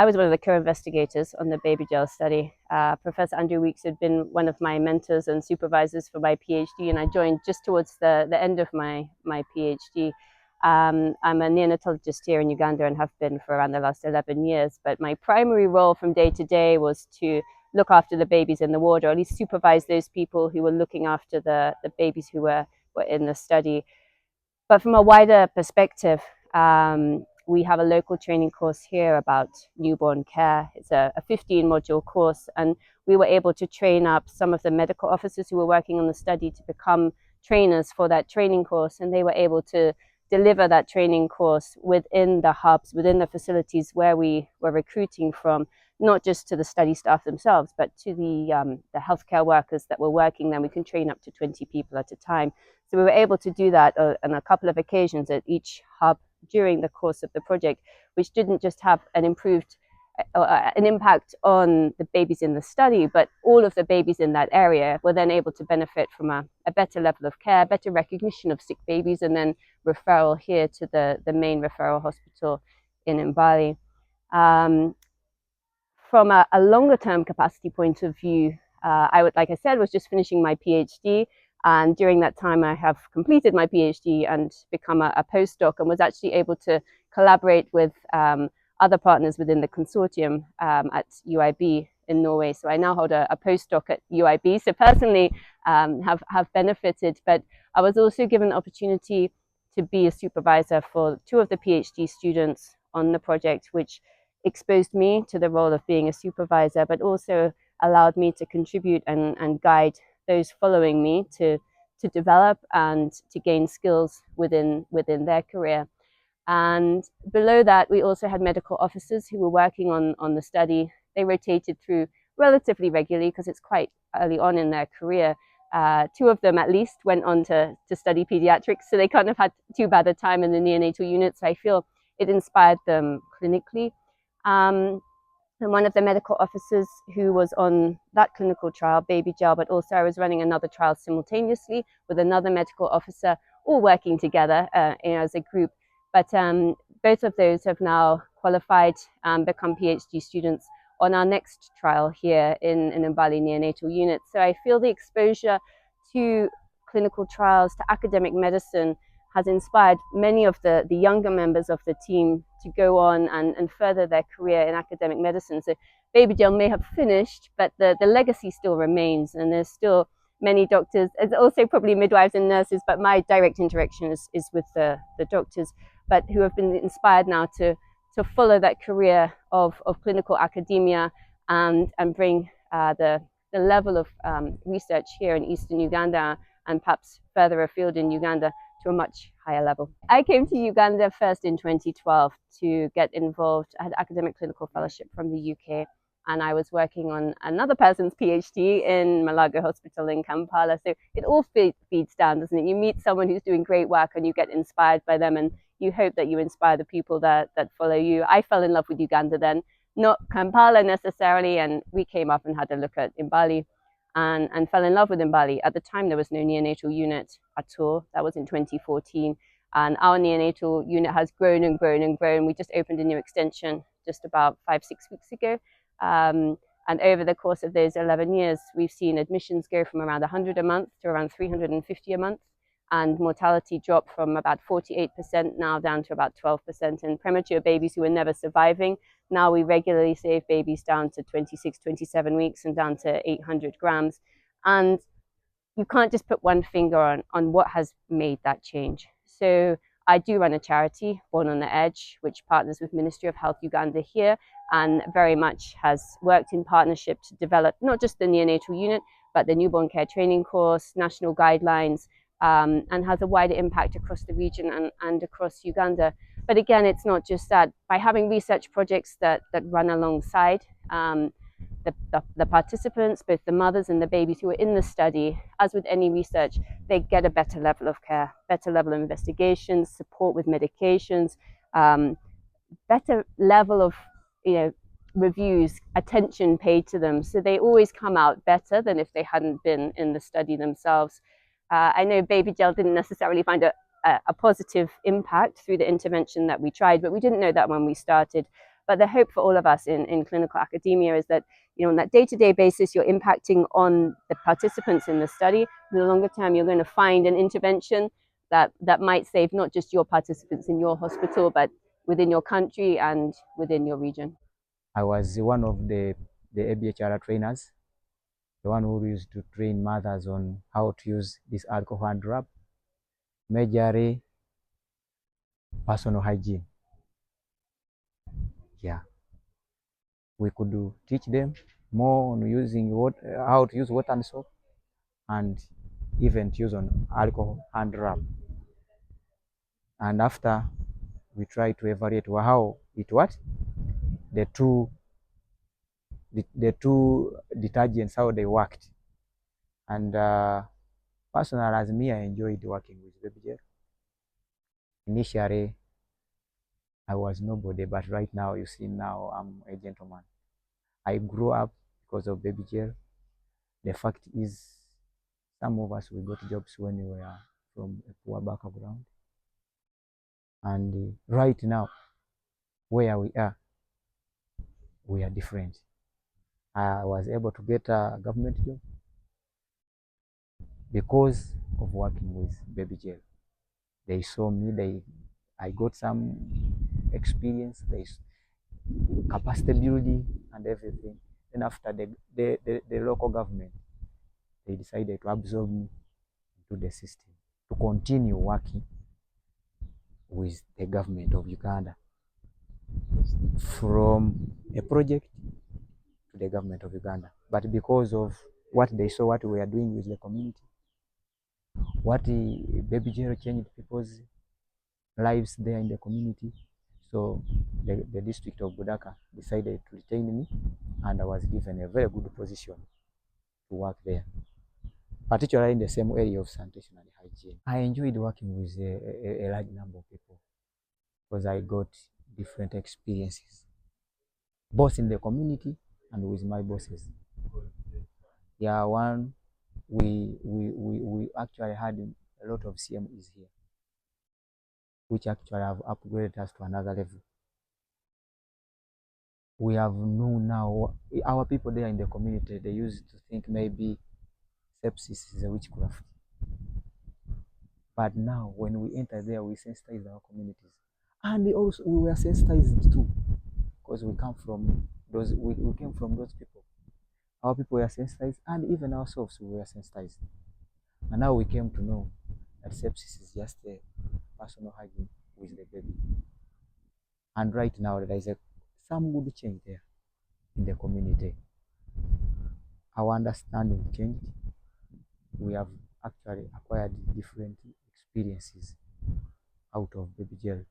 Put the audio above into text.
I was one of the co-investigators on the BabyGel study. Professor Andrew Weeks had been one of my mentors and supervisors for my PhD, and I joined just towards the end of my PhD. I'm a neonatologist here in Uganda and have been for around the last 11 years, but my primary role from day to day was to look after the babies in the ward, or at least supervise those people who were looking after the babies who were in the study. But from a wider perspective, we have a local training course here about newborn care. It's a 15-module course, and we were able to train up some of the medical officers who were working on the study to become trainers for that training course, and they were able to deliver that training course within the hubs, within the facilities where we were recruiting from, not just to the study staff themselves, but to the healthcare workers that were working there. We can train up to 20 people at a time. So we were able to do that on a couple of occasions at each hub during the course of the project, which didn't just have an impact on the babies in the study, but all of the babies in that area were then able to benefit from a better level of care, better recognition of sick babies, and then referral here to the main referral hospital in Mbali. From a longer term capacity point of view, like I said, was just finishing my PhD. And during that time, I have completed my PhD and become a postdoc, and was actually able to collaborate with other partners within the consortium at UIB in Norway. So I now hold a postdoc at UIB. So personally, have benefited, but I was also given the opportunity to be a supervisor for 2 of the PhD students on the project, which exposed me to the role of being a supervisor, but also allowed me to contribute and guide those following me to develop and to gain skills within their career. And below that, we also had medical officers who were working on the study. They rotated through relatively regularly because it's quite early on in their career. 2 of them at least went on to study pediatrics, so they kind of had too bad a time in the neonatal unit. So I feel it inspired them clinically. And one of the medical officers who was on that clinical trial, BabyGel, but also I was running another trial simultaneously with another medical officer, all working together as a group. But both of those have now qualified and become PhD students on our next trial here in Mbali neonatal unit. So I feel the exposure to clinical trials, to academic medicine, has inspired many of the younger members of the team to go on and further their career in academic medicine. So BabyGel may have finished, but the legacy still remains, and there's still many doctors. There's also probably midwives and nurses, but my direct interaction is with the doctors, but who have been inspired now to follow that career of clinical academia and bring the level of research here in Eastern Uganda and perhaps further afield in Uganda to a much higher level. I came to Uganda first in 2012 to get involved. I had academic clinical fellowship from the UK, and I was working on another person's PhD in Malago Hospital in Kampala. So it all feeds down, doesn't it? You meet someone who's doing great work and you get inspired by them, and you hope that you inspire the people that follow you. I fell in love with Uganda then, not Kampala necessarily, and we came up and had a look at Mbali. And fell in love with Mbali. At the time, there was no neonatal unit at all. That was in 2014. And our neonatal unit has grown and grown and grown. We just opened a new extension just about 5-6 weeks ago. And over the course of those 11 years, we've seen admissions go from around 100 a month to around 350 a month, and mortality drop from about 48% now down to about 12%. And premature babies who were never surviving, now we regularly save babies down to 26, 27 weeks and down to 800 grams. And you can't just put one finger on what has made that change. So I do run a charity, Born on the Edge, which partners with Ministry of Health Uganda here, and very much has worked in partnership to develop not just the neonatal unit, but the newborn care training course, national guidelines, and has a wider impact across the region and across Uganda. But again, it's not just that. By having research projects that run alongside the participants, both the mothers and the babies who are in the study, as with any research, they get a better level of care, better level of investigations, support with medications, better level of reviews, attention paid to them. So they always come out better than if they hadn't been in the study themselves. I know BabyGel didn't necessarily find a positive impact through the intervention that we tried, but we didn't know that when we started. But the hope for all of us in clinical academia is that, on that day-to-day basis, you're impacting on the participants in the study. In the longer term, you're going to find an intervention that might save not just your participants in your hospital, but within your country and within your region. I was one of the ABHR trainers, the one who used to train mothers on how to use this alcohol hand rub, majorly personal hygiene. Yeah, we could teach them more on using how to use water and soap, and even to use on alcohol hand rub. And after we try to evaluate how it worked, the two detergents, how they worked. And personally, as me, I enjoyed working with BabyGel. Initially, I was nobody, but right now, you see, now I'm a gentleman. I grew up because of BabyGel. The fact is, some of us, we got jobs when we were from a poor background. And right now, where we are different. I was able to get a government job because of working with BabyGel. They saw me, I got some experience, capacity building and everything. Then after the local government, they decided to absorb me into the system to continue working with the government of Uganda, from a project to the government of Uganda. But because of what they saw, what we are doing with the community, what BabyGel changed people's lives there in the community, so the district of Budaka decided to retain me, and I was given a very good position to work there, particularly in the same area of sanitation and hygiene. I enjoyed working with a large number of people because I got different experiences, both in the community and with my bosses. Yeah, we actually had a lot of CMEs here, which actually have upgraded us to another level. We have known now, our people there in the community, they used to think maybe sepsis is a witchcraft. But now, when we enter there, we sensitize our communities. And also, we were sensitized too, because we came from those people. Our people were sensitized, and even ourselves, we were sensitized. And now we came to know that sepsis is just a personal hygiene with the baby. And right now, there is some good change there in the community. Our understanding changed. We have actually acquired different experiences out of BabyGel.